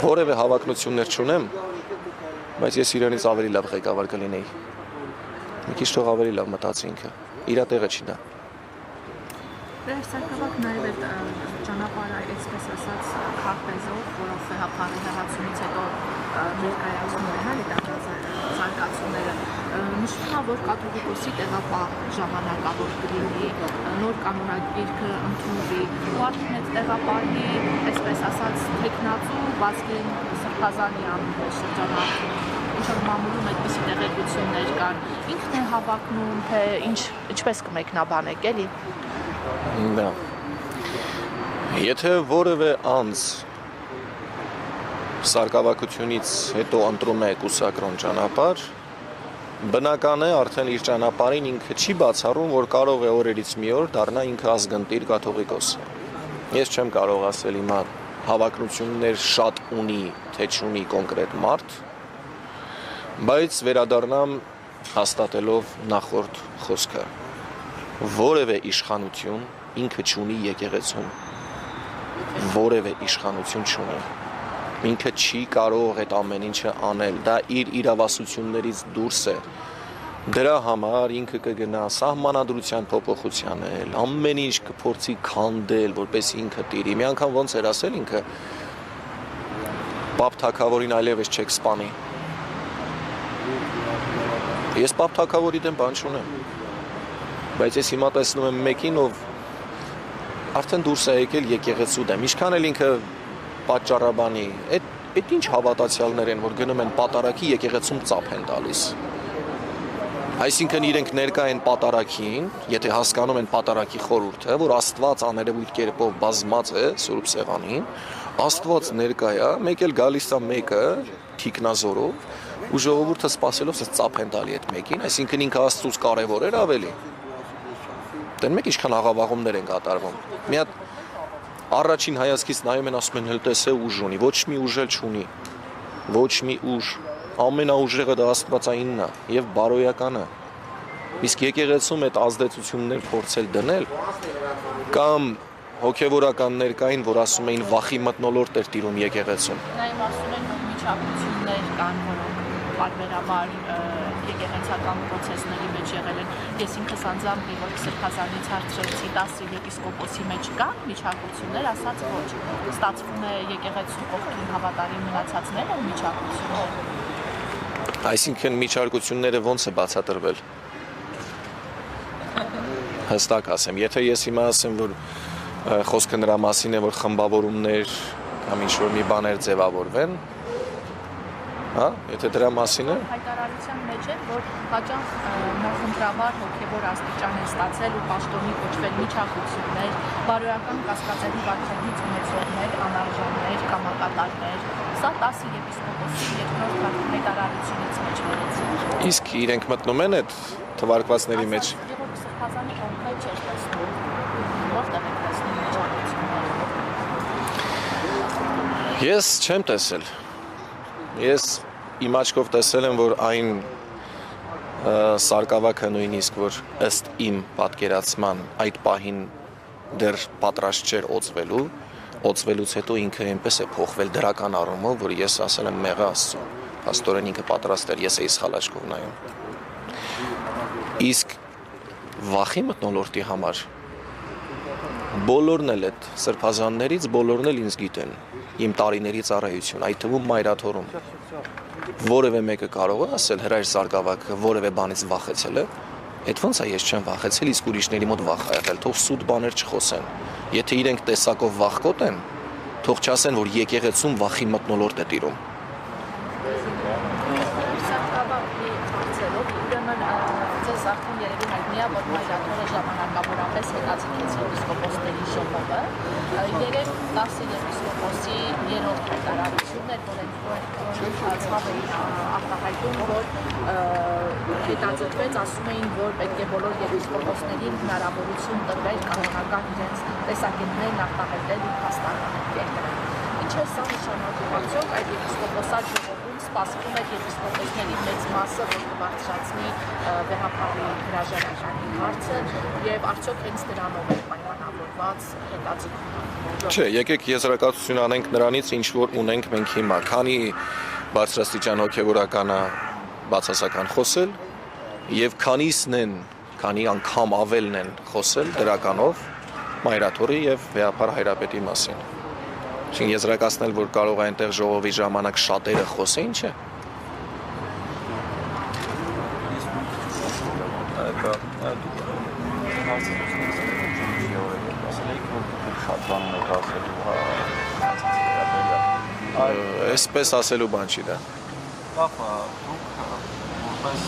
որևէ հավակնություններ չունեմ, բայց ես իրենից ավելի լավ ղեկավար կլինեի։ Մի քիչ թող ավելի լավ մտածի ինքը, իր տեղը չի դա։ Սարգսակը նաև այդ ճանապարհը այսպես ասած քարտեզով, որով հեղափոխությունից հետո ներկայացնում են զարգացումները, նշվում է, որ կաթողիկոսի տեղապահ ժամանակավոր կլինի, նոր կանոնագիրքը ընդունվի, ու արդեն այդ տեղապահի, այսպես ասած, թեկնածու Վազգեն Սրբազանյան շրջանակում ինչ-որ մամուլում այդպիսի տեղեկություններ կան, ինքն է հավակնում, թե ինչպես կմեկնաբանեք, էլի։ Դա։ Եթե որևէ անձ սարկավակությունից հետո ընտրում է կուսակրոն ճանապարհ, բնական է արդեն իր ճանապարհին ինքը չի բացառում, որ կարող է օրերից մի օր դառնա ինքը ազգընտիր կաթողիկոս։ Ես չեմ կարող ասել հիմա հավակնություններ շատ ունի, թե չունի կոնկրետ մարդ, բայց վերադառնամ հաստատելով նախորդ խոսքը։ Որևէ իշխանություն ինքը չունի եկեղեցում, որևէ իշխանություն չունի, ինքը չի կարող այդ ամեն ինչը անել, դա իր իրավասություններից դուրս է, դրա համար ինքը կգնա սահմանադրության փոփոխության էլ, ամեն ինչ կփորձի քանդել, որպես ինքը տիրի, մի անգամ ոնց էր ասել ինքը, Պապ թագավորին այլևս չեք սպանի, ես Պապ թագավորի դեմ բան չունեմ, բայց ես հիմա տեսնում եմ մեկին, ով արդեն դուրս է եկել եկեղեցու դեմ, ինչքան էլ ինքը պատճառաբանի, այդ ինչ հավատացյալներ են, որ գնում են պատարագի եկեղեցում ծափ են տալիս։ Այսինքն իրենք ներկա են պատարագին, եթե հասկանում են պատարագի խորհուրդը, որ Աստված աներևույթ կերպով բազմած է Սուրբ Սեղանին, Աստված ներկա է, մեկ էլ գալիս է մեկը թիկնազորով, ու ժողովուրդը սպասելով ծափ են տալի այդ մեկին, այսինքն ինքը Աստծուց կարևոր էր ավելի։ Դեն մեկ ինչքան աղավաղումներ են կատարվում։ Մի հատ առաջին հայացքից նայում են, ասում են հել տեսե ուժ ունի, ոչ մի ուժ էլ չունի, ոչ մի ուժ, ամենաուժեղը դա Աստվածայինն է եւ բարոյականը։ Իսկ եկեղեցում այդ ազդեցություններ փորձել դնել կամ հոգեվորականներ կային, որ ասում էին վախի մթնոլորտ էր տիրում եկեղեցում։ Նաև ասում են, որ միջակայություններ կան, որոնք բարբերաբար եկեղեցական պրոցեսների մեջ եղել են։ Ես ինքս անձամբ որ Սրբազանից հարցրեցի 10 եպիսկոպոսի մեջ կան միջակայություններ, ասաց ոչ։ Ստացվում է եկեղեցու կողքին հավատարիմ մնացածները ու միջակայությունները։ Այսինքն միջարկությունները ոնց է բացատրվել։ Հստակ ասեմ, եթե ես հիմա ասեմ, որ խոսքը նրա մասին է, որ խմբավորումներ կամ ինչ-որ մի բաներ ձևավորվեն, հա, եթե դրա մասին է։ Հայտարարության մեջ է, որ հաճախ նախընտրաբար հոգևոր աստիճան է ստացել ու պաշտոնի կոչվել միջակայություններ, բարոյական կասկածերի վարքագիծ ունեցողներ, անարժաններ, կամակատարներ, սա 10 եպիսկոպոսի երկրորդ հայտարարությունից մեջ վերեցին։ Իսկ իրենք մտնում են այդ թվարկվածների մեջ։ Գևորգ Սրբազանի կողմը չէր տեսնում, որտեղ է տեսնում միջակայությունները։ Ես չեմ տեսել։ Ես իմ աչքով տեսել եմ, որ այն սարկավակը նույնիսկ, որ ըստ իմ պատկերացման այդ պահին դեռ պատրաստ չէր օծվելու, օծվելուց հետո ինքը այնպես է փոխվել դրական առումով, որ ես ասել եմ մեղա Աստծո, աստորեն ինքը պատրաստ էր, ես էի սխալ աչքով նայում։ Իսկ վախի մթնոլորտի համար բոլորն էլ այդ սրբազաններից բոլորն էլ ինձ գիտեն, իմ տարիների ծառայություն, այդ թվում մայրաթորում։ Որևէ մեկը կարող է ասել հրայր սարկավակը որևէ բանից վախեցել է, այդ ոնց է ես չեմ վախեցել, իսկ ուրիշների մոտ վախ է եղել, թող սուտ բաներ չխոսեն։ Եթե իրենք տեսակով վախկոտ են, թող չասեն, որ եկեղեցում վախի մթնոլորտ է տիրում։ Ձեզ արդեն երևի հայտնի է, որ մայրաթորը ժամանակավորապես հետաձգեց եպիսկոպոսների ժողովը, երեք 10 եպիսկոպոսի երրորդ հայտարարությունն էր, որ ցավ էին արտահայտում, որ հետաձգվեց, ասում էին, որ պետք է բոլոր եպիսկոպոսներին հնարավորություն տրվել կանոնական իրենց տեսակետներն արտահայտել ու հաստատել։ Ինչ է սա նշանակում, արդյոք այդ եպիսկոպոսատ ժողովում սպասվում է եպիսկոպոսների մեծ մասը, որ կբարձրացնի վեհապահի հրաժարականի հարցը եւ արդյոք հենց դրանով է պայմանավորվում։ ուղղված հետաձգում։ Չէ, եկեք եզրակացություն անենք նրանից, ինչ որ ունենք մենք հիմա, քանի բարձրաստիճան հոգևորական բացասական խոսել եւ քանիսն են, քանի անգամ ավելն են խոսել դրականով մայրաթորի եւ վեհապար հայրապետի մասին։ Չին եզրակացնել, որ կարող է այնտեղ ժողովի ժամանակ շատերը խոսեին, չէ։ Այսպես ասելու բան չի դա։ Լավ, դուք որպես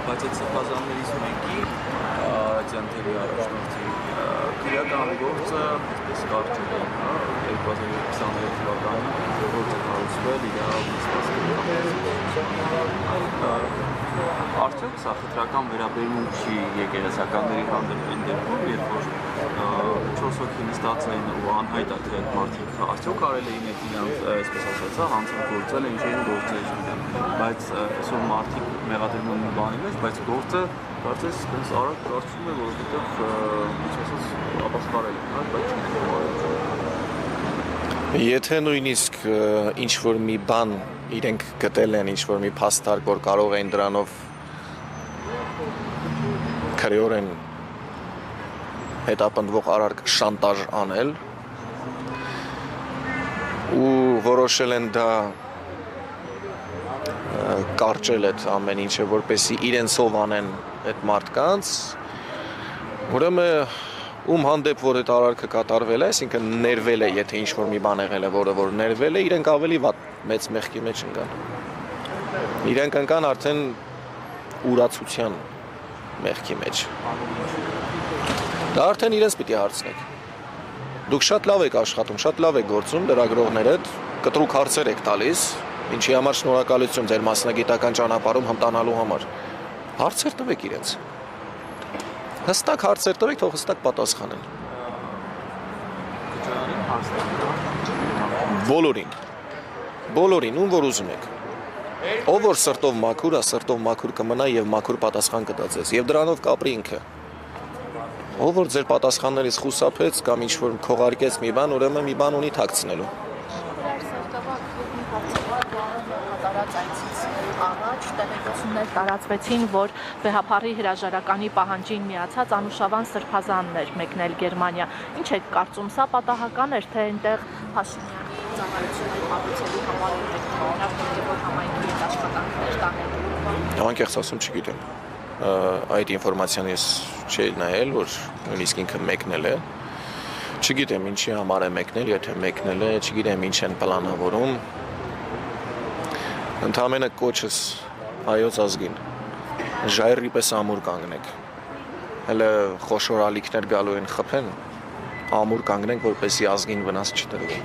բայց այդ սպասաններից մեկի Ձանթերի առաջնորդի քրեական գործը այսպես կարճել են 2023 թվականին գործը կառուցվել արդյոք սա խտրական վերաբերմունք չի եկեղեցականների հանդեպ այն դեպքում, երբ որ 4 հոգի նստածն են ու անհայտ է թե այդ մարդիկ արդյոք կարելի է իրանց այսպես ասածա հանցել գործել ինչ էին գործել բայց այսօր մարդիկ մեղադրվում են բանի մեջ, բայց գործը կարծես այնպես արագ կարծում է, որովհետև ինչպես ասած ապաշխարել են, բայց Եթե նույնիսկ ինչ որ մի բան իրենք գտել են, ինչ որ մի փաստարկ, որ կարող են դրանով քրեորեն հետապնդվող արարք շանտաժ անել ու որոշել են դա կարճել այդ ամեն ինչը, որպեսզի իրենցով անեն այդ մարդկանց, ուրեմն ում հանդեպ որ այդ արարքը կատարվել է, այսինքն ներվել է, եթե ինչ-որ մի բան եղել է, որը որ ներվել է, իրենք ավելի մեծ մեղքի մեջ ընկան։ Իրենք ընկան արդեն ուրացության մեղքի մեջ։ Դա արդեն իրենց պիտի հարցնեք։ Դուք շատ լավ եք աշխատում, շատ լավ եք գործում, լրագրողներդ, կտրուկ հարցեր եք տալիս, ինչի համար շնորհակալություն ձեր մասնագիտական ճանապարհում հմտանալու համար։ Հարցեր տվեք իրենց։ Հստակ հարցեր տվեք, թող հստակ պատասխանեն։ Բոլորին, ում որ ուզում եք։ Ով որ սրտով մաքուր, սրտով մաքուր կմնա եւ մաքուր պատասխան կտա ձեզ։ Եվ դրանով կապրի ինքը։ Ով որ ձեր պատասխաններից խուսափեց կամ ինչ որ քողարկեց մի բան, ուրեմն մի բան ունի թաքցնելու։ Առաջ տեղեկություններ տարածվեցին, որ վեհապարի հրաժարականի պահանջին միացած Անուշավան Սրբազանն էր մեկնել Գերմանիա։ Ինչ եք կարծում, սա պատահական էր, թե այնտեղ Փաշինյանի ծառայությունը կառուցելու համար որ համայնքի աշխատանքներ տանելու։ Անկեղծ ասում չգիտեմ։ Այդ ինֆորմացիան ես չէի նայել, որ նույնիսկ ինքը մեկնել է։ Չգիտեմ ինչի համար է մեկնել, եթե մեկնել է, չգիտեմ ինչ են պլանավորում։ Ընդամենը կոչս հայոց ազգին ժայռի պես ամուր կանգնեք, հələ խոշոր ալիքներ գալու են խփեն, ամուր կանգնենք, որպեսզի ազգին վնաս չտրվի։